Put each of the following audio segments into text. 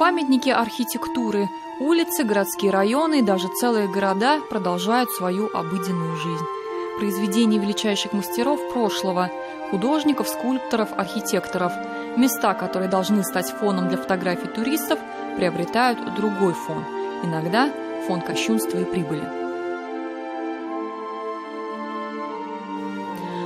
Памятники архитектуры, улицы, городские районы и даже целые города продолжают свою обыденную жизнь. Произведения величайших мастеров прошлого, художников, скульпторов, архитекторов, места, которые должны стать фоном для фотографий туристов, приобретают другой фон, иногда фон кощунства и прибыли.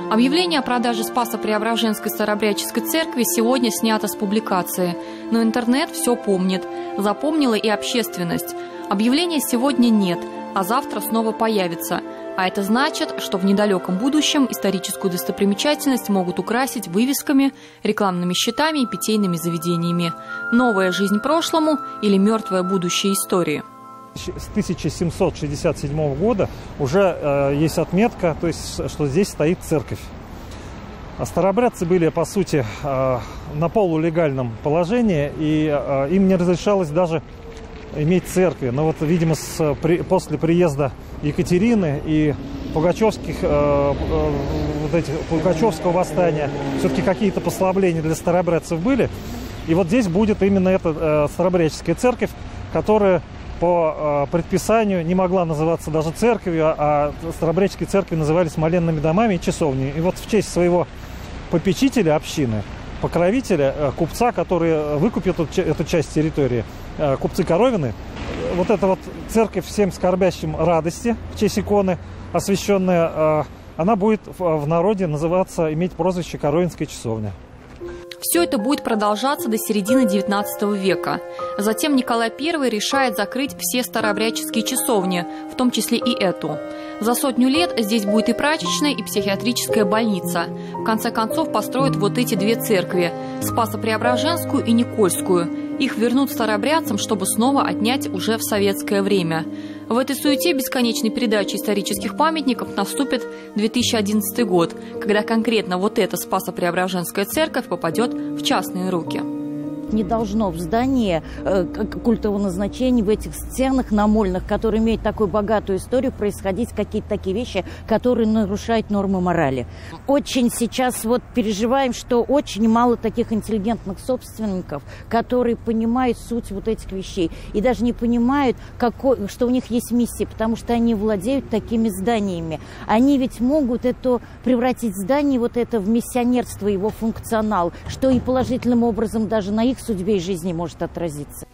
Объявление о продаже Спасо-Преображенской Старообрядческой церкви сегодня снято с публикации, но интернет все помнит, запомнила и общественность. Объявления сегодня нет, а завтра снова появится. А это значит, что в недалеком будущем историческую достопримечательность могут украсить вывесками, рекламными щитами и питейными заведениями. Новая жизнь прошлому или мертвое будущее истории. С 1767 года уже есть отметка, то есть, что здесь стоит церковь. А старообрядцы были, по сути, на полулегальном положении, и им не разрешалось даже иметь церкви. Но вот, видимо, после приезда Екатерины и Пугачевского восстания все-таки какие-то послабления для старообрядцев были. И вот здесь будет именно эта старообрядческая церковь, которая по предписанию не могла называться даже церковью, а старообрядческие церкви назывались моленными домами и часовней. И вот в честь своего попечителя общины, покровителя, купца, который выкупит эту часть территории, купцы Коровины, вот эта вот церковь всем скорбящим радости в честь иконы, освященная, она будет в народе называться, иметь прозвище Коровинская часовня. Все это будет продолжаться до середины XIX века. Затем Николай I решает закрыть все старообрядческие часовни, в том числе и эту. За 100 лет здесь будет и прачечная, и психиатрическая больница. В конце концов построят вот эти две церкви – Спасо-Преображенскую и Никольскую. Их вернут старообрядцам, чтобы снова отнять уже в советское время. В этой суете бесконечной передачи исторических памятников наступит 2011 год, когда конкретно вот эта Спасо-Преображенская церковь попадет в частные руки. Не должно в здании культового назначения, в этих стенах намольных, которые имеют такую богатую историю, происходить какие-то такие вещи, которые нарушают нормы морали. Очень сейчас вот переживаем, что очень мало таких интеллигентных собственников, которые понимают суть вот этих вещей и даже не понимают, что у них есть миссия, потому что они владеют такими зданиями. Они ведь могут это превратить здание вот это в миссионерство, его функционал, что и положительным образом даже на их судьбе и жизни может отразиться.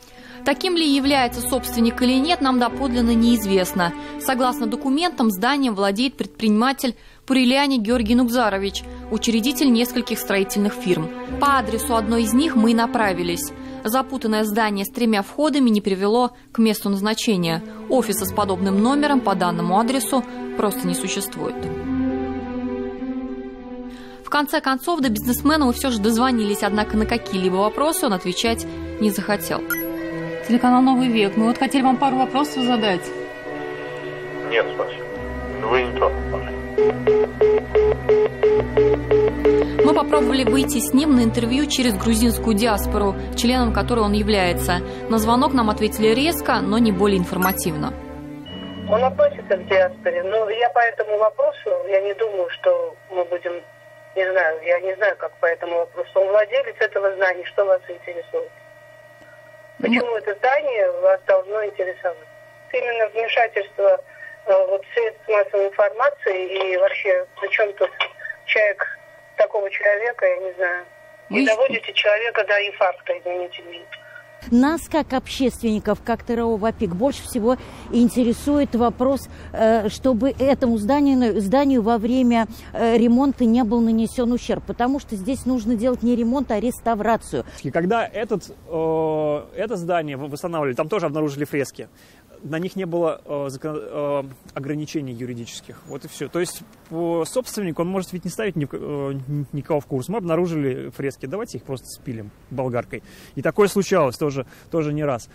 Таким ли является собственник или нет, нам доподлинно неизвестно. Согласно документам, зданием владеет предприниматель Пуриляни Георгий Нукзарович, учредитель нескольких строительных фирм. По адресу одной из них мы и направились. Запутанное здание с 3 входами не привело к месту назначения. Офиса с подобным номером по данному адресу просто не существует. В конце концов, до бизнесмена мы все же дозвонились, однако на какие-либо вопросы он отвечать не захотел. Телеканал «Новый век». Мы вот хотели вам пару вопросов задать. Нет, спасибо. Вы не тот. Мы попробовали выйти с ним на интервью через грузинскую диаспору, членом которой он является. На звонок нам ответили резко, но не более информативно. Он относится к диаспоре, но я по этому вопросу, я не думаю, что мы будем... Не знаю, я не знаю, как по этому вопросу. Он владелец этого здания, что вас интересует? Почему это здание вас должно интересовать? Именно вмешательство средств массовой информации и вообще, причем тут такого человека, я не знаю. Не доводите человека до инфаркта, извините меня. Нас, как общественников, как ТРО ВАПИК, больше всего интересует вопрос, чтобы этому зданию во время ремонта не был нанесен ущерб, потому что здесь нужно делать не ремонт, а реставрацию. И когда это здание восстанавливали, там тоже обнаружили фрески. На них не было ограничений юридических. Вот и все. То есть собственник, он может ведь не ставить никого в курс. Мы обнаружили фрески, давайте их просто спилим болгаркой. И такое случалось тоже не раз.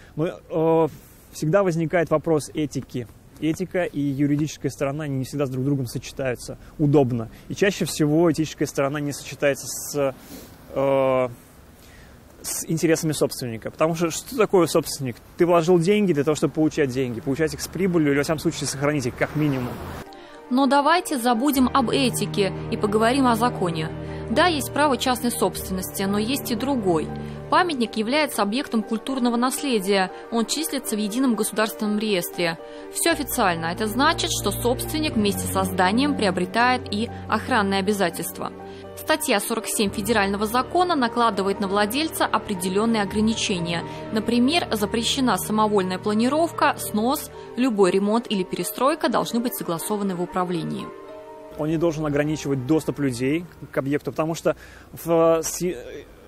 Всегда возникает вопрос этики. Этика и юридическая сторона не всегда с друг другом сочетаются удобно. И чаще всего этическая сторона не сочетается с интересами собственника. Потому что такое собственник? Ты вложил деньги для того, чтобы получать деньги. Получать их с прибылью или, во всяком случае, сохранить их как минимум. Но давайте забудем об этике и поговорим о законе. Да, есть право частной собственности, но есть и другой. Памятник является объектом культурного наследия. Он числится в едином государственном реестре. Все официально. Это значит, что собственник вместе со зданием приобретает и охранные обязательства. Статья 47 федерального закона накладывает на владельца определенные ограничения. Например, запрещена самовольная планировка, снос, любой ремонт или перестройка должны быть согласованы в управлении. Он не должен ограничивать доступ людей к объекту, потому что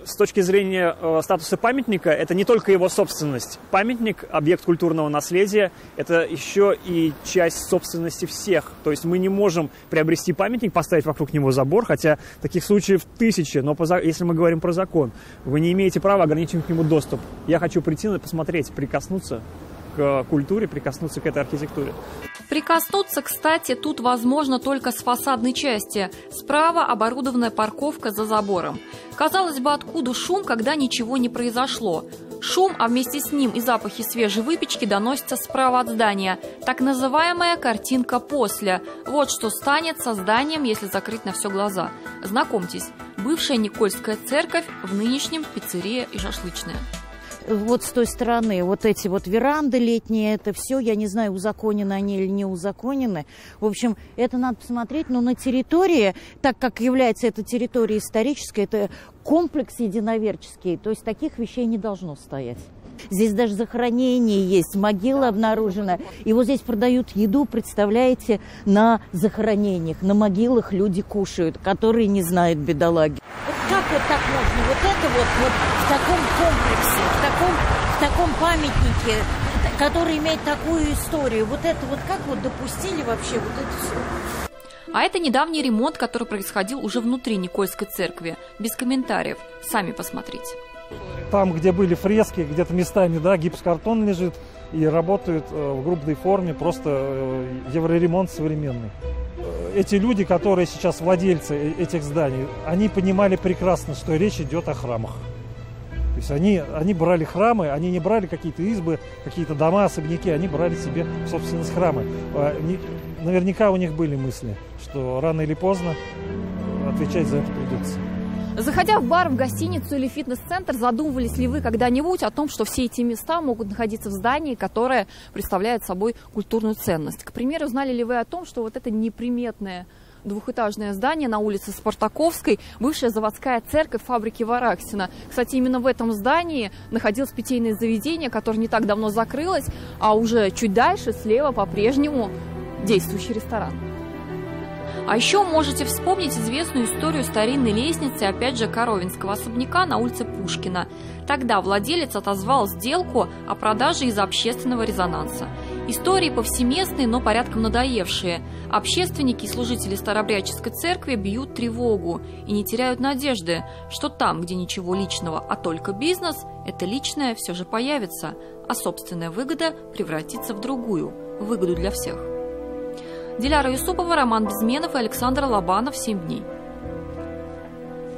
с точки зрения статуса памятника, это не только его собственность. Памятник, объект культурного наследия, это еще и часть собственности всех. То есть мы не можем приобрести памятник, поставить вокруг него забор, хотя таких случаев тысячи, но если мы говорим про закон, вы не имеете права ограничивать к нему доступ. Я хочу прийти, посмотреть, прикоснуться к культуре, прикоснуться к этой архитектуре. Прикоснуться, кстати, тут возможно только с фасадной части. Справа оборудованная парковка за забором. Казалось бы, откуда шум, когда ничего не произошло? Шум, а вместе с ним и запахи свежей выпечки доносятся справа от здания. Так называемая картинка «после». Вот что станет со зданием, если закрыть на все глаза. Знакомьтесь, бывшая Никольская церковь, в нынешнем пиццерия и шашлычная. Вот с той стороны, вот эти вот веранды летние, это все, я не знаю, узаконены они или не узаконены. В общем, это надо посмотреть, но на территории, так как является эта территория историческая, это комплекс единоверческий, то есть таких вещей не должно стоять. Здесь даже захоронение есть, могила обнаружена. И вот здесь продают еду, представляете, на захоронениях, на могилах люди кушают, которые не знают, бедолаги. Вот как вот так можно? Вот это вот в таком комплексе, в таком памятнике, который имеет такую историю. Вот это вот как вот допустили вообще вот это все? А это недавний ремонт, который происходил уже внутри Никольской церкви. Без комментариев. Сами посмотрите. Там, где были фрески, где-то местами, да, гипсокартон лежит и работают в группной форме, просто евроремонт современный. Эти люди, которые сейчас владельцы этих зданий, они понимали прекрасно, что речь идет о храмах. То есть они брали храмы, они не брали какие-то избы, какие-то дома, особняки, они брали себе в собственность храмы. Наверняка у них были мысли, что рано или поздно отвечать за это придется. Заходя в бар, в гостиницу или фитнес-центр, задумывались ли вы когда-нибудь о том, что все эти места могут находиться в здании, которое представляет собой культурную ценность? К примеру, знали ли вы о том, что вот это неприметное двухэтажное здание на улице Спартаковской, бывшая заводская церковь фабрики Вараксина. Кстати, именно в этом здании находилось питейное заведение, которое не так давно закрылось, а уже чуть дальше, слева, по-прежнему действующий ресторан. А еще можете вспомнить известную историю старинной лестницы, опять же, Коровинского особняка на улице Пушкина. Тогда владелец отозвал сделку о продаже из-за общественного резонанса. Истории повсеместные, но порядком надоевшие. Общественники и служители Старообрядческой церкви бьют тревогу и не теряют надежды, что там, где ничего личного, а только бизнес, это личное все же появится, а собственная выгода превратится в другую выгоду для всех. Диляра Юсупова, Роман Безменов и Александр Лобанов. 7 дней.